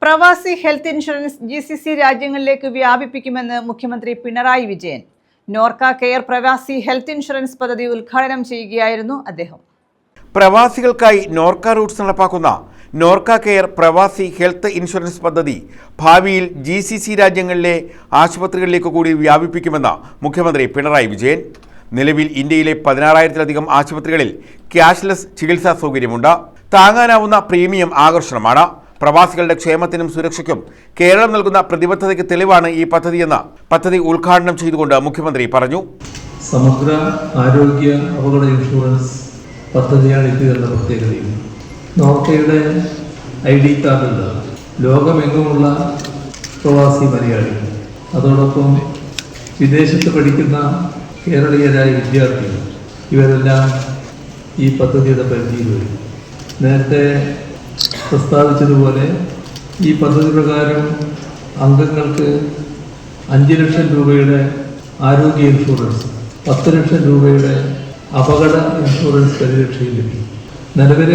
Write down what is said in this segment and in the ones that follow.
പ്രവാസി health insurance GCC രാജ്യങ്ങളിലേക്ക് വ്യാപിപ്പിക്കുമെന്ന് മുഖ്യമന്ത്രി പിണറായി വിജയൻ. നോർക്ക കെയർ പ്രവാസി ഹെൽത്ത് ഇൻഷുറൻസ് പദ്ധതി ഉദ്ഘാടനം ചെയ്യുകയായിരുന്നു അദ്ദേഹം. പ്രവാസികൾക്കായി നോർക്ക റൂട്ട്സ് നടപ്പാക്കുന്ന നോർക്ക കെയർ പ്രവാസി ഹെൽത്ത് ഇൻഷുറൻസ് പദ്ധതി ഭാവിയിൽ GCC രാജ്യങ്ങളിലെ ആശുപത്രികളിലേക്ക് കൂടി വ്യാപിപ്പിക്കുമെന്ന് മുഖ്യമന്ത്രി പിണറായി വിജയൻ. നിലവിൽ ഇന്ത്യയിലെ 16,000-ലധികം ആശുപത്രികളിൽ ക്യാഷ്ലെസ് ചികിത്സാ സൗകര്യമുണ്ട്. താങ്ങാനാവുന്ന പ്രീമിയം ആകർഷണമാണ്. പ്രവാസികളുടെ ക്ഷേമത്തിനും സുരക്ഷയ്ക്കും കേരളം നൽകുന്ന പ്രതിബദ്ധതയ്ക്ക് തെളിവാണ് ഈ പദ്ധതിയെന്ന് പദ്ധതി ഉദ്ഘാടനം ചെയ്തുകൊണ്ട് മുഖ്യമന്ത്രി പറഞ്ഞു. സമഗ്ര ആരോഗ്യ അപകട ഇൻഷുറൻസ് പദ്ധതിയാണ് ഇത് എന്ന പ്രത്യേകതയും നോർക്കയുടെ ID കാർഡുള്ള ലോകമെങ്ങുമുള്ള പ്രവാസി മലയാളികൾ, അതോടൊപ്പം വിദേശത്ത് പഠിക്കുന്ന കേരളീയരായ വിദ്യാർത്ഥികൾ, ഇവരെല്ലാം ഈ പദ്ധതിയുടെ പരിധിയിൽ വരും. നേരത്തെ പ്രസ്താവിച്ചതുപോലെ ഈ പദ്ധതി പ്രകാരം അംഗങ്ങൾക്ക് 5 ലക്ഷം രൂപയുടെ ആരോഗ്യ ഇൻഷുറൻസ്, 10 ലക്ഷം രൂപയുടെ അപകട ഇൻഷുറൻസ് പരിരക്ഷയും ലഭിക്കും. നിലവിൽ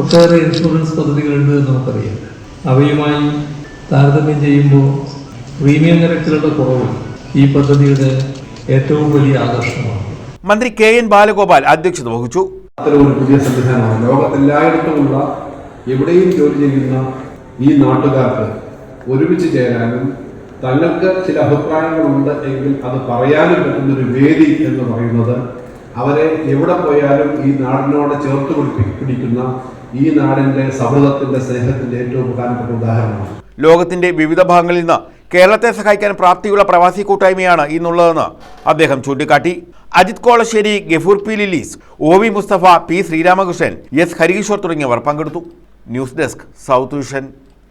ഒട്ടേറെ ഇൻഷുറൻസ് പദ്ധതികളുണ്ട് എന്ന് നമുക്കറിയാം. അവയുമായി താരതമ്യം ചെയ്യുമ്പോൾ പ്രീമിയം നിരക്കിലുള്ള കുറവ് ഈ പദ്ധതിയുടെ ഏറ്റവും വലിയ ആകർഷണമാണ്. മന്ത്രി KN ബാലഗോപാൽ അധ്യക്ഷത വഹിച്ചു. അത്തരമൊരു പുതിയ സംവിധാനമാണ്. ലോകത്തെല്ലായിടത്തുമുള്ള എവിടെയും ജോലി ചെയ്യുന്ന ഈ നാട്ടുകാർക്ക് ഒരുമിച്ച് ചേരാനും തങ്ങൾക്ക് ചില അഭിപ്രായങ്ങളുണ്ട് എങ്കിൽ അത് പറയാനും പറ്റുന്നൊരു വേദി എന്ന് പറയുന്നത് അവരെ എവിടെ പോയാലും ഈ നാടിനോട് ചേർത്ത് പിടിക്കുന്ന ഈ നാടിൻ്റെ സൗഹൃദത്തിൻ്റെ സ്നേഹത്തിൻ്റെ ഏറ്റവും പ്രധാനപ്പെട്ട ഉദാഹരണമാണ്. ലോകത്തിന്റെ വിവിധ ഭാഗങ്ങളിൽ നിന്ന് കേരളത്തെ സഹായിക്കാൻ പ്രാപ്തിയുള്ള പ്രവാസി കൂട്ടായ്മയാണ് ഇന്നുള്ളതെന്ന് അദ്ദേഹം ചൂണ്ടിക്കാട്ടി. Ajith Kolassery, Gafoor P. Lillies, OV Mustafa, P. Sreeramakrishnan, S. Harikishore തുടങ്ങിയവർ പങ്കെടുത്തു. News desk, south vision.